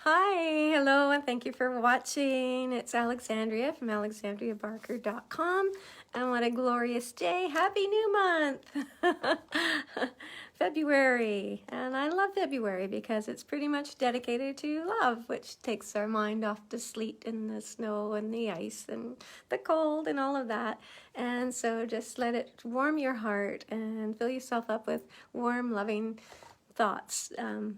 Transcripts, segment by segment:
Hi, hello, and thank you for watching. It's Alexandria from alexandriabarker.com, and what a glorious day. Happy new month! February, and I love February because it's pretty much dedicated to love, which takes our mind off the sleet and the snow and the ice and the cold and all of that. And so just let it warm your heart and fill yourself up with warm, loving thoughts,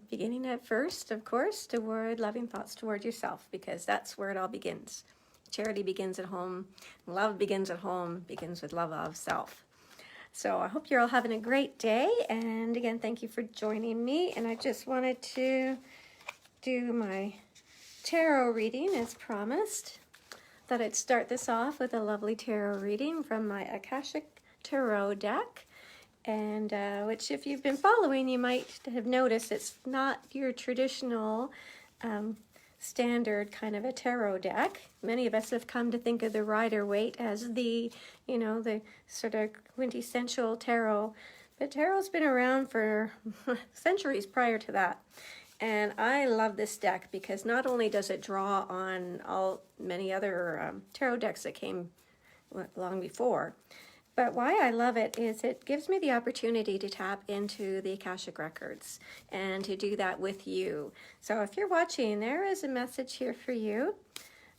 beginning at first, of course, toward loving thoughts toward yourself, because that's where it all begins. Charity begins at home. Love begins at home, begins with love of self. So I hope you're all having a great day. And again, thank you for joining me. And I just wanted to do my tarot reading as promised. Thought I'd start this off with a lovely tarot reading from my Akashic Tarot deck. And which, if you've been following, you might have noticed it's not your traditional standard kind of a tarot deck. Many of us have come to think of the Rider-Waite as the sort of quintessential tarot. But tarot's been around for centuries prior to that. And I love this deck because not only does it draw on many other tarot decks that came long before, but why I love it is it gives me the opportunity to tap into the Akashic Records and to do that with you. So if you're watching, there is a message here for you.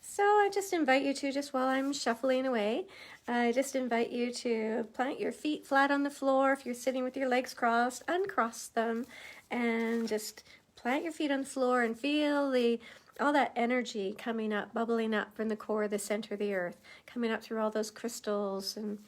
So I just invite you to, just while I'm shuffling away, I just invite you to plant your feet flat on the floor. If you're sitting with your legs crossed, uncross them and just plant your feet on the floor and feel all that energy coming up, bubbling up from the core, the center of the earth, coming up through all those crystals and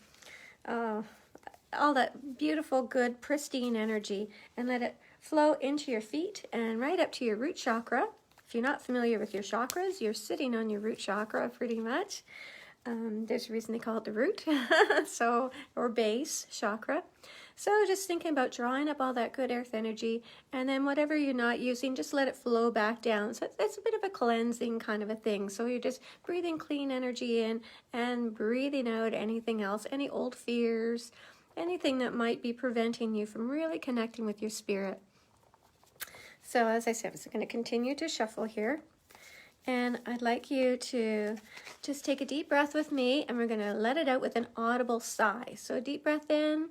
all that beautiful, good, pristine energy, and let it flow into your feet and right up to your root chakra. If you're not familiar with your chakras, you're sitting on your root chakra pretty much. There's a reason they call it the root, or base chakra. So just thinking about drawing up all that good earth energy, and then whatever you're not using, just let it flow back down. So it's a bit of a cleansing kind of a thing. So you're just breathing clean energy in and breathing out anything else, any old fears, anything that might be preventing you from really connecting with your spirit. So as I said, I'm just going to continue to shuffle here. And I'd like you to just take a deep breath with me, and we're going to let it out with an audible sigh. So a deep breath in,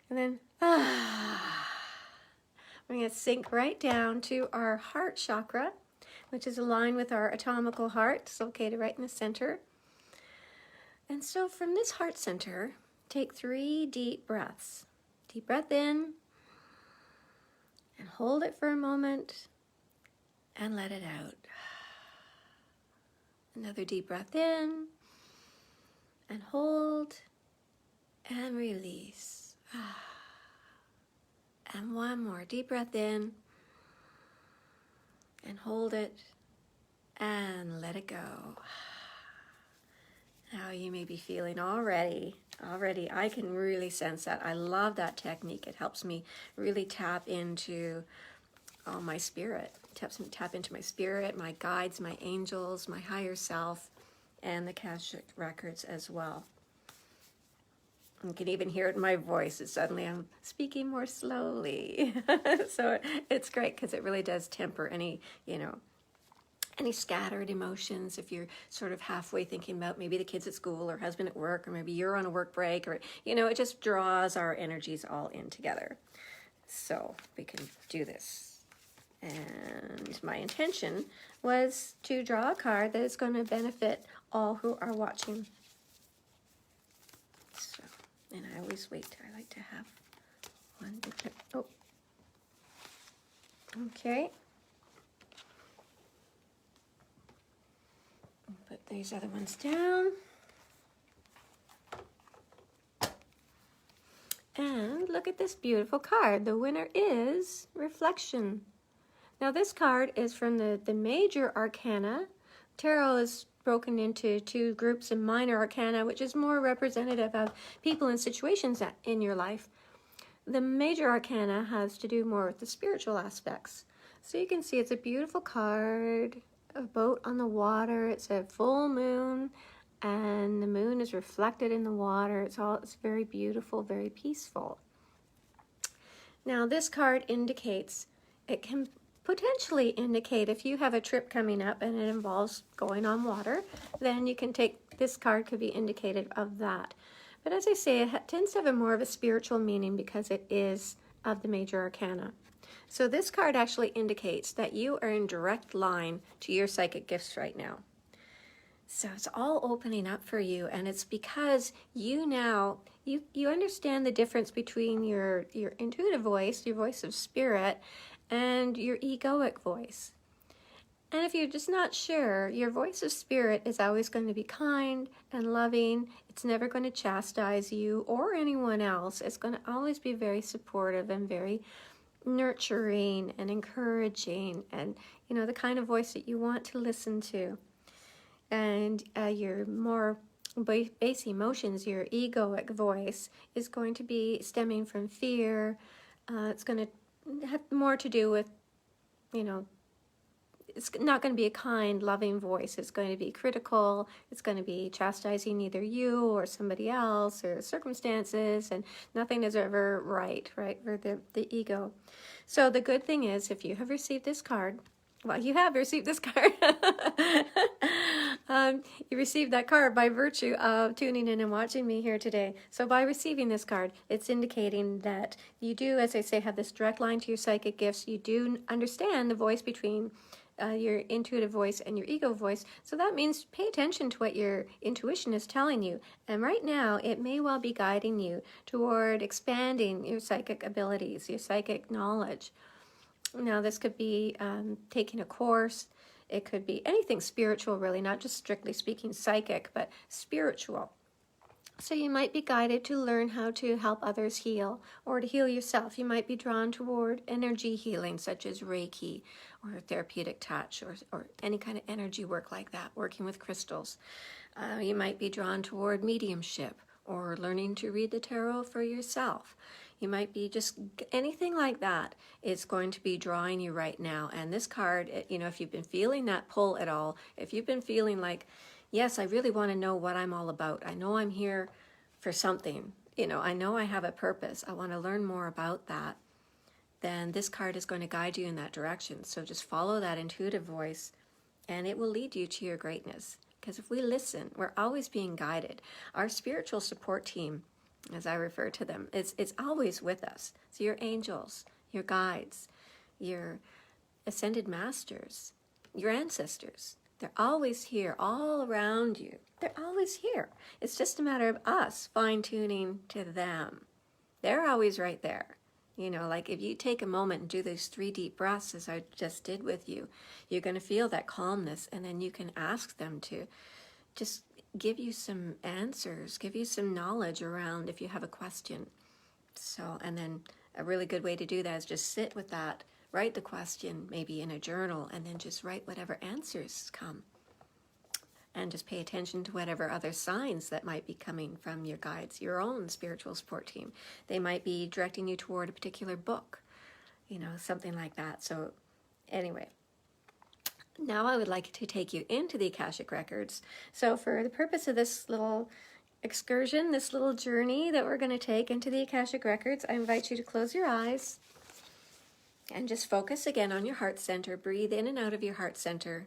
and then we're going to sink right down to our heart chakra, which is aligned with our atomical heart. It's located right in the center. And so from this heart center, take 3 deep breaths. Deep breath in, and hold it for a moment, and let it out. Another deep breath in, and hold, and release. And one more deep breath in, and hold it, and let it go. Now you may be feeling already, I can really sense that. I love that technique. It helps me really tap into my spirit. Tap into my spirit, my guides, my angels, my higher self, and the Akashic Records as well. You can even hear it in my voice. Suddenly I'm speaking more slowly. So it's great because it really does temper any scattered emotions. If you're sort of halfway thinking about maybe the kids at school or husband at work, or maybe you're on a work break, or, it just draws our energies all in together. So we can do this. And my intention was to draw a card that is going to benefit all who are watching. So, and I always wait. I like to have one big. Oh, okay. Put these other ones down. And look at this beautiful card. The winner is Reflection. Now this card is from the major arcana. Tarot is broken into 2 groups, in minor arcana, which is more representative of people and situations in your life. The major arcana has to do more with the spiritual aspects. So you can see it's a beautiful card, a boat on the water. It's a full moon, and the moon is reflected in the water. It's very beautiful, very peaceful. Now this card indicates it can potentially indicate if you have a trip coming up and it involves going on water, then you can take, this card could be indicative of that. But as I say, it tends to have a more of a spiritual meaning because it is of the major arcana. So this card actually indicates that you are in direct line to your psychic gifts right now. So it's all opening up for you, and it's because you now, you understand the difference between your intuitive voice, your voice of spirit, and your egoic voice. And if you're just not sure, your voice of spirit is always going to be kind and loving. It's never going to chastise you or anyone else. It's going to always be very supportive and very nurturing and encouraging, and the kind of voice that you want to listen to. And your more base emotions, your egoic voice, is going to be stemming from fear. It's going to have more to do with, it's not going to be a kind, loving voice. It's going to be critical. It's going to be chastising either you or somebody else or circumstances, and nothing is ever right for the ego. So the good thing is, if you have received this card, well, you have received this card. You received that card by virtue of tuning in and watching me here today. So by receiving this card, it's indicating that you do, as I say, have this direct line to your psychic gifts. You do understand the voice between your intuitive voice and your ego voice. So that means pay attention to what your intuition is telling you. And right now, it may well be guiding you toward expanding your psychic abilities, your psychic knowledge. Now, this could be taking a course. It could be anything spiritual, really, not just strictly speaking psychic, but spiritual. So you might be guided to learn how to help others heal, or to heal yourself. You might be drawn toward energy healing, such as Reiki, or therapeutic touch, or any kind of energy work like that, working with crystals. You might be drawn toward mediumship, or learning to read the tarot for yourself. You might be just anything like that is going to be drawing you right now. And this card, if you've been feeling that pull at all, if you've been feeling like, yes, I really want to know what I'm all about. I know I'm here for something. I know I have a purpose. I want to learn more about that. Then this card is going to guide you in that direction. So just follow that intuitive voice, and it will lead you to your greatness. Because if we listen, we're always being guided. Our spiritual support team, as I refer to them, it's always with us. So your angels, your guides, your ascended masters, your ancestors, they're always here, all around you. They're always here. It's just a matter of us fine-tuning to them. They're always right there. Like if you take a moment and do those 3 deep breaths, as I just did with you, you're going to feel that calmness, and then you can ask them to just give you some answers, give you some knowledge around if you have a question. So, and then a really good way to do that is just sit with that, write the question maybe in a journal, and then just write whatever answers come. And just pay attention to whatever other signs that might be coming from your guides, your own spiritual support team. They might be directing you toward a particular book, something like that. So anyway, now I would like to take you into the Akashic Records. So for the purpose of this little excursion, this little journey that we're going to take into the Akashic Records, I invite you to close your eyes and just focus again on your heart center. Breathe in and out of your heart center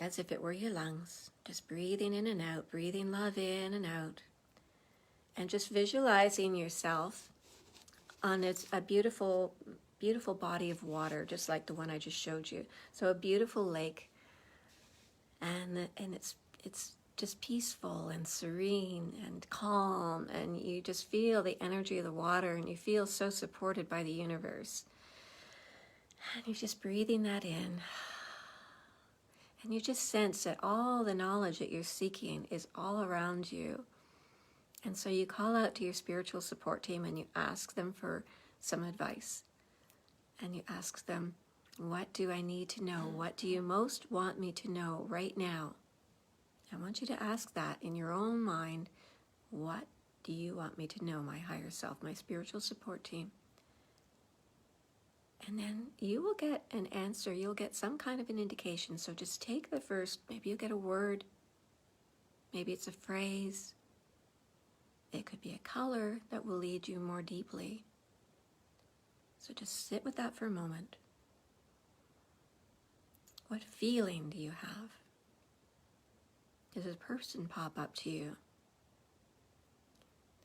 as if it were your lungs. Just breathing in and out, breathing love in and out. And just visualizing yourself on a beautiful body of water, just like the one I just showed you. So a beautiful lake, and it's just peaceful and serene and calm, and you just feel the energy of the water, and you feel so supported by the universe. And you're just breathing that in. And you just sense that all the knowledge that you're seeking is all around you. And so you call out to your spiritual support team and you ask them for some advice. And you ask them, what do I need to know? What do you most want me to know right now? I want you to ask that in your own mind. What do you want me to know, my higher self, my spiritual support team? And then you will get an answer. You'll get some kind of an indication. So just take the first, maybe you'll get a word. Maybe it's a phrase. It could be a color that will lead you more deeply. So just sit with that for a moment. What feeling do you have? Does a person pop up to you?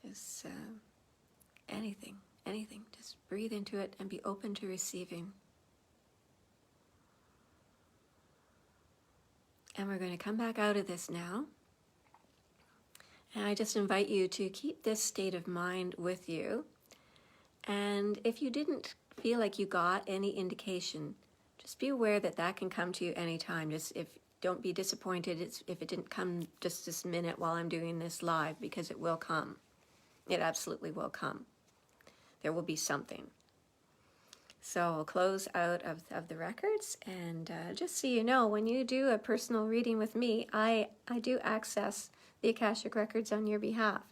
Does anything. Just breathe into it and be open to receiving. And we're going to come back out of this now. And I just invite you to keep this state of mind with you. And if you didn't feel like you got any indication, just be aware that that can come to you anytime. Don't be disappointed if it didn't come just this minute while I'm doing this live, because it will come. It absolutely will come. There will be something. So I'll close out of the records, and just so you know, when you do a personal reading with me, I do access the Akashic Records on your behalf.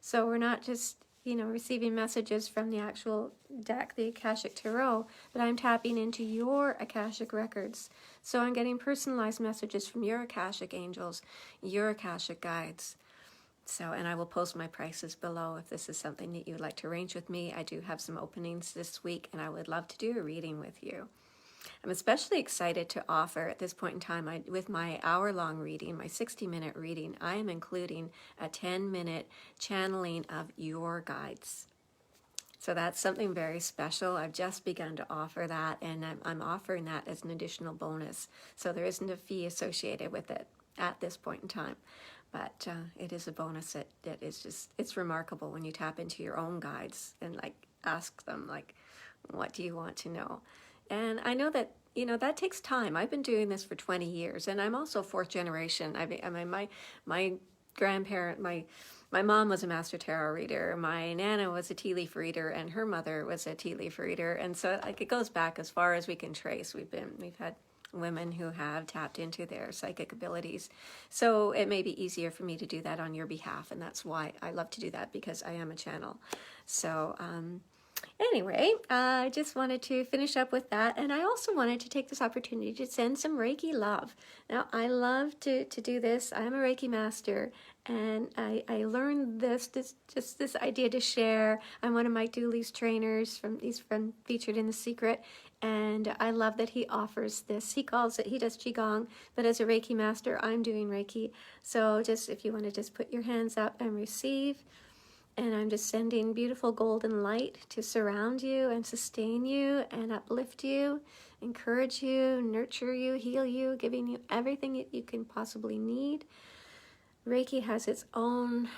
So we're not just, receiving messages from the actual deck, the Akashic Tarot, but I'm tapping into your Akashic Records. So I'm getting personalized messages from your Akashic angels, your Akashic guides. So, and I will post my prices below if this is something that you would like to arrange with me. I do have some openings this week, and I would love to do a reading with you. I'm especially excited to offer at this point in time, with my hour-long reading, my 60-minute reading, I am including a 10-minute channeling of your guides. So that's something very special. I've just begun to offer that, and I'm offering that as an additional bonus. So there isn't a fee associated with it at this point in time. But it is a bonus that is just, it's remarkable when you tap into your own guides and ask them, what do you want to know? And I know that, that takes time. I've been doing this for 20 years, and I'm also fourth generation. I mean, my grandparent, my mom was a master tarot reader. My nana was a tea leaf reader, and her mother was a tea leaf reader. And so it goes back as far as we can trace. We've had women who have tapped into their psychic abilities. So it may be easier for me to do that on your behalf, and that's why I love to do that, because I am a channel. So anyway, I just wanted to finish up with that, and I also wanted to take this opportunity to send some Reiki love. Now, I love to do this. I'm a Reiki master, and I learned this idea to share. I'm one of Mike Dooley's trainers he's featured in The Secret, and I love that he offers this. He does Qigong, but as a Reiki master, I'm doing Reiki. So just if you want to just put your hands up and receive, and I'm just sending beautiful golden light to surround you and sustain you and uplift you, encourage you, nurture you, heal you, giving you everything that you can possibly need. Reiki has its own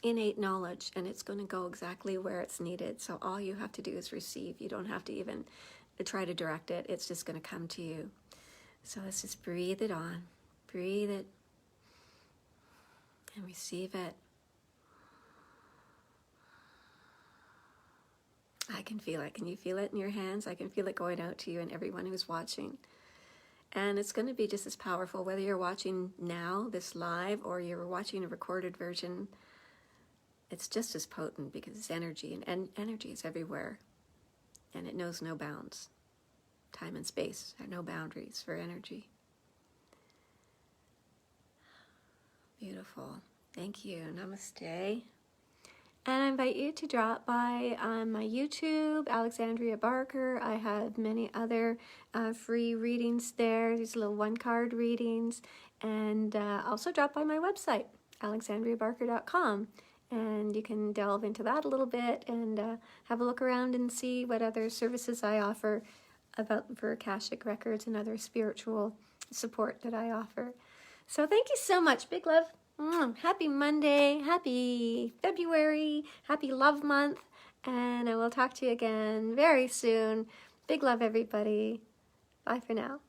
innate knowledge, and it's going to go exactly where it's needed. So all you have to do is receive. You don't have to even try to direct it. It's just going to come to you. So let's just breathe it on. Breathe it and receive it. I can feel it. Can you feel it in your hands? I can feel it going out to you and everyone who's watching. And it's going to be just as powerful whether you're watching now, this live, or you're watching a recorded version. It's just as potent because it's energy, and energy is everywhere. And it knows no bounds. Time and space are no boundaries for energy. Beautiful. Thank you. Namaste. And I invite you to drop by on my YouTube, Alexandria Barker. I have many other free readings there. These little one-card readings. And also drop by my website, alexandriabarker.com. And you can delve into that a little bit and have a look around and see what other services I offer for Akashic Records and other spiritual support that I offer. So thank you so much. Big love. Happy Monday. Happy February. Happy Love Month. And I will talk to you again very soon. Big love, everybody. Bye for now.